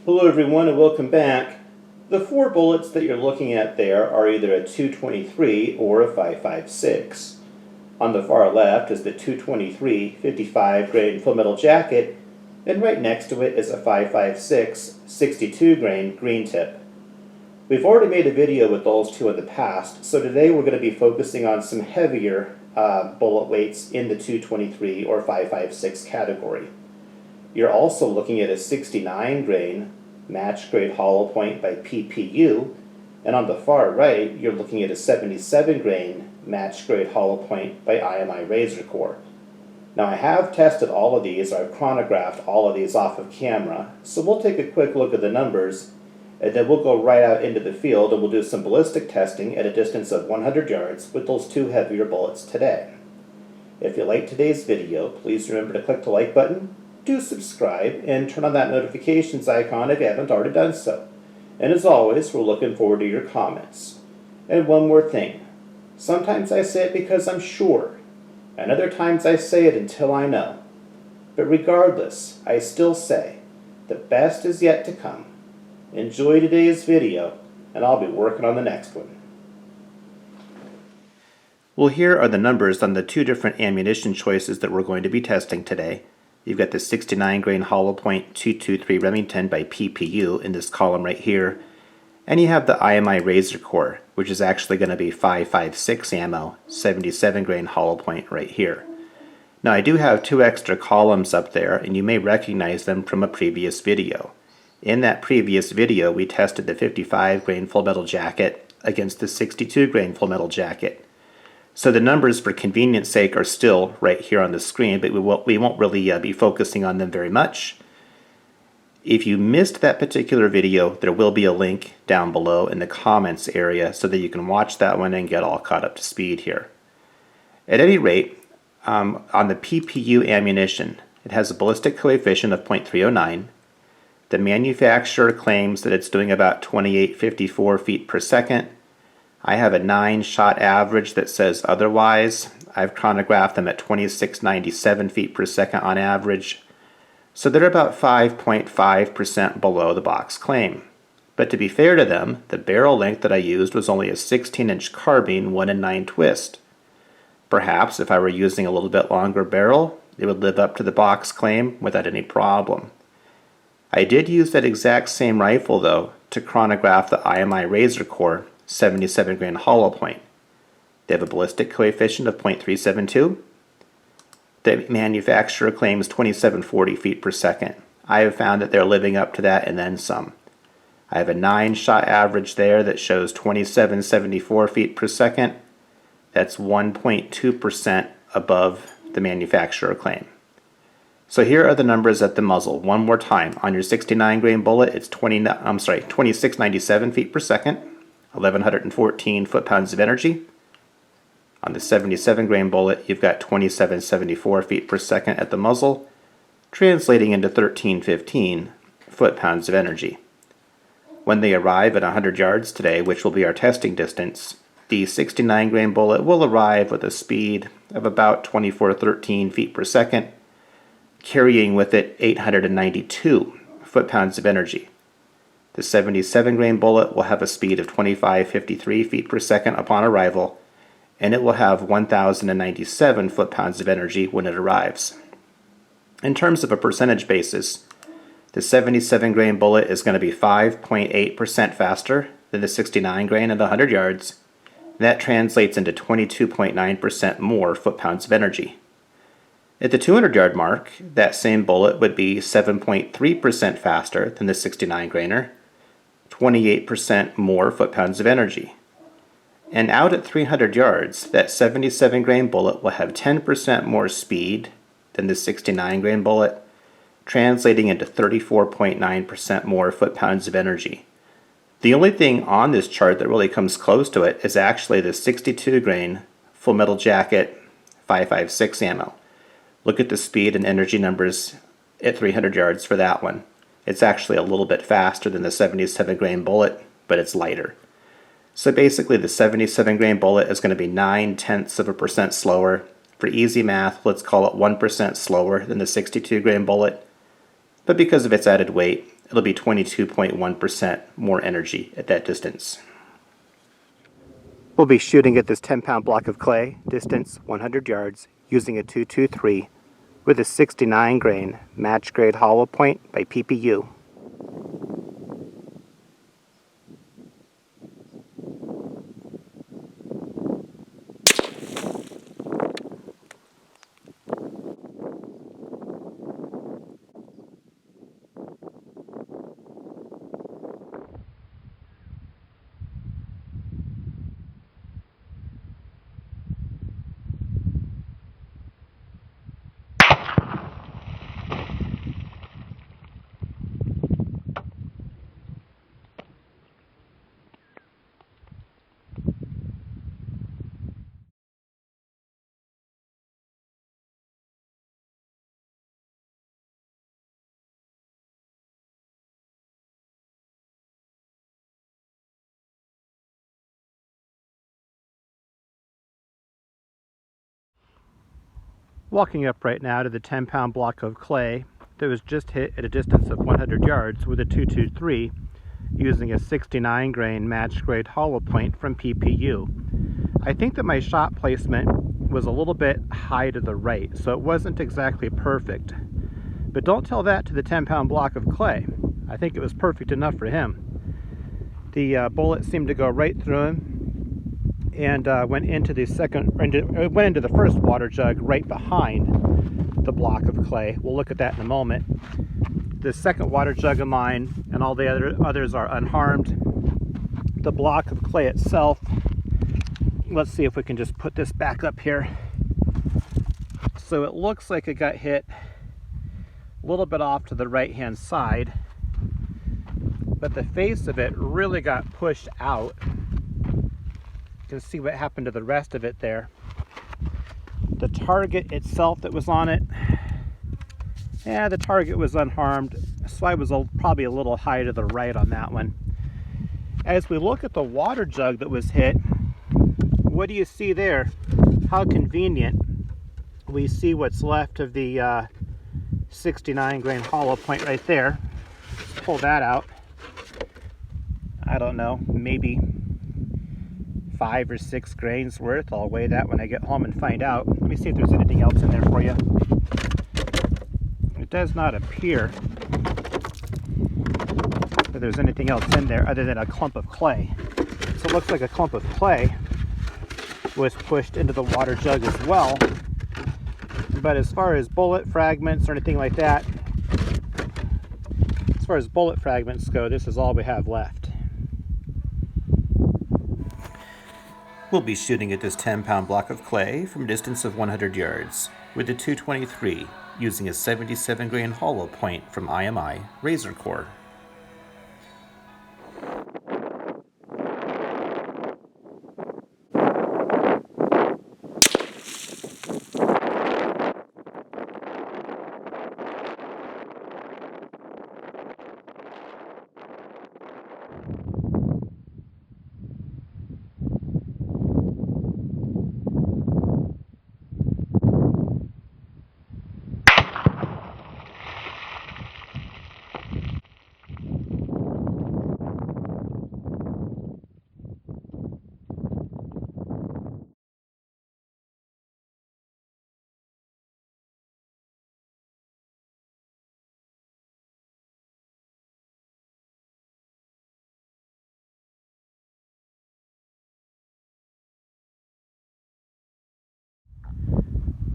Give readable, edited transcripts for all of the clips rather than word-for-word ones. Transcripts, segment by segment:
Hello everyone and welcome back. The four bullets that you're looking at there are either a 223 or a 556. On the far left is the 223 55 grain full metal jacket, and right next to it is a 556 62 grain green tip. We've already made a video with those two in the past, so today we're going to be focusing on some heavier bullet weights in the 223 or 556 category. You're also looking at a 69 grain match grade hollow point by PPU, and on the far right you're looking at a 77 grain match grade hollow point by IMI razor core. Now I have tested all of these, I've chronographed all of these off of camera, so we'll take a quick look at the numbers and then we'll go right out into the field and we'll do some ballistic testing at a distance of 100 yards with those two heavier bullets today. If you like today's video, please remember to click the like button, do subscribe, and turn on that notifications icon if you haven't already done so. And as always, we're looking forward to your comments. And one more thing. Sometimes I say it because I'm sure, and other times I say it until I know. But regardless, I still say, the best is yet to come. Enjoy today's video, and I'll be working on the next one. Well, here are the numbers on the two different ammunition choices that we're going to be testing today. You've got the 69 grain hollow point 223 Remington by PPU in this column right here. And you have the IMI razor core, which is actually going to be 556 ammo, 77 grain hollow point right here. Now I do have two extra columns up there, and you may recognize them from a previous video. In that previous video, we tested the 55 grain full metal jacket against the 62 grain full metal jacket. So the numbers, for convenience sake, are still right here on the screen, but we won't really be focusing on them very much. If you missed that particular video, there will be a link down below in the comments area so that you can watch that one and get all caught up to speed here. At any rate, on the PPU ammunition, it has a ballistic coefficient of 0.309. The manufacturer claims that it's doing about 2854 feet per second. I have a 9-shot average that says otherwise. I've chronographed them at 2697 feet per second on average. So they're about 5.5% below the box claim. But to be fair to them, the barrel length that I used was only a 16-inch carbine 1 9 twist. Perhaps if I were using a little bit longer barrel, it would live up to the box claim without any problem. I did use that exact same rifle though to chronograph the IMI razor core 77 grain hollow point. They have a ballistic coefficient of 0.372. The manufacturer claims 2740 feet per second. I have found that they're living up to that and then some. I have a 9-shot average there that shows 2774 feet per second. That's 1.2% above the manufacturer claim. So here are the numbers at the muzzle. One more time. On your 69 grain bullet, it's 2697 feet per second. 1114 foot-pounds of energy. On the 77 grain bullet, you've got 2774 feet per second at the muzzle, translating into 1315 foot-pounds of energy. When they arrive at 100 yards today, which will be our testing distance, the 69 grain bullet will arrive with a speed of about 2413 feet per second, carrying with it 892 foot-pounds of energy. The 77 grain bullet will have a speed of 2553 feet per second upon arrival, and it will have 1097 foot-pounds of energy when it arrives. In terms of a percentage basis, the 77 grain bullet is going to be 5.8% faster than the 69 grain at 100 yards. That translates into 22.9% more foot-pounds of energy. At the 200 yard mark, that same bullet would be 7.3% faster than the 69 grainer, 28% more foot-pounds of energy. And out at 300 yards, that 77 grain bullet will have 10% more speed than the 69 grain bullet, translating into 34.9% more foot-pounds of energy. The only thing on this chart that really comes close to it is actually the 62 grain full metal jacket 556 ammo. Look at the speed and energy numbers at 300 yards for that one. It's actually a little bit faster than the 77 grain bullet, but it's lighter. So basically the 77 grain bullet is going to be 0.9% slower. For easy math, let's call it 1% slower than the 62 grain bullet. But because of its added weight, it'll be 22.1% more energy at that distance. We'll be shooting at this 10-pound block of clay, distance 100 yards, using a .223 with a 69 grain match grade hollow point by PPU. Walking up right now to the 10-pound block of clay that was just hit at a distance of 100 yards with a .223 using a 69 grain match grade hollow point from PPU. I think that my shot placement was a little bit high to the right, so it wasn't exactly perfect. But don't tell that to the 10-pound block of clay. I think it was perfect enough for him. The bullet seemed to go right through him and went into the first water jug right behind the block of clay. We'll look at that in a moment. The second water jug of mine and all the others are unharmed. The block of clay itself, let's see if we can just put this back up here. So it looks like it got hit a little bit off to the right hand side, but the face of it really got pushed out. You can see what happened to the rest of it there. The target itself that was on it, yeah, the target was unharmed, so I was probably a little high to the right on that one. As we look at the water jug that was hit, what do you see there? How convenient. We see what's left of the 69 grain hollow point right there. Let's pull that out. I don't know, maybe 5 or 6 grains worth. I'll weigh that when I get home and find out. Let me see if there's anything else in there for you. It does not appear that there's anything else in there other than a clump of clay. So it looks like a clump of clay was pushed into the water jug as well. But as far as bullet fragments or anything like that, as far as bullet fragments go, this is all we have left. We'll be shooting at this 10-pound block of clay from a distance of 100 yards with a .223 using a 77 grain hollow point from IMI Razor Core.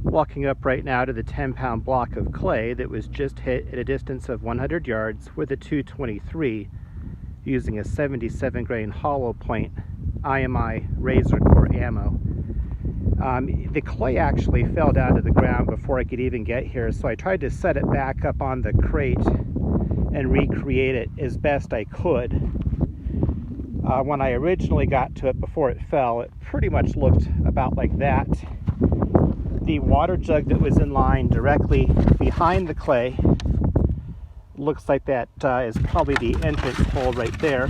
Walking up right now to the 10-pound block of clay that was just hit at a distance of 100 yards with a .223 using a 77 grain hollow point IMI Razor Core ammo. The clay actually fell down to the ground before I could even get here, so I tried to set it back up on the crate and recreate it as best I could. When I originally got to it before it fell, it pretty much looked about like that. The water jug that was in line directly behind the clay looks like that is probably the entrance hole right there.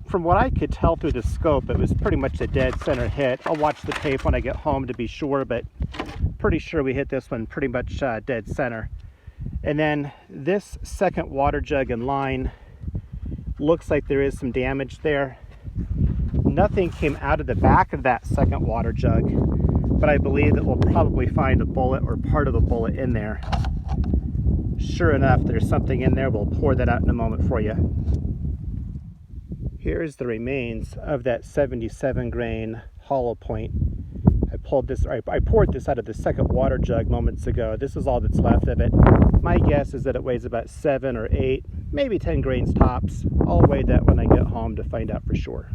From what I could tell through the scope, it was pretty much a dead center hit. I'll watch the tape when I get home to be sure, but pretty sure we hit this one pretty much dead center. And then this second water jug in line looks like there is some damage there. Nothing came out of the back of that second water jug, but I believe that we'll probably find a bullet or part of a bullet in there. Sure enough, there's something in there. We'll pour that out in a moment for you. Here's the remains of that 77 grain hollow point. I poured this out of the second water jug moments ago. This is all that's left of it. My guess is that it weighs about 7 or 8, maybe 10 grains tops. I'll weigh that when I get home to find out for sure.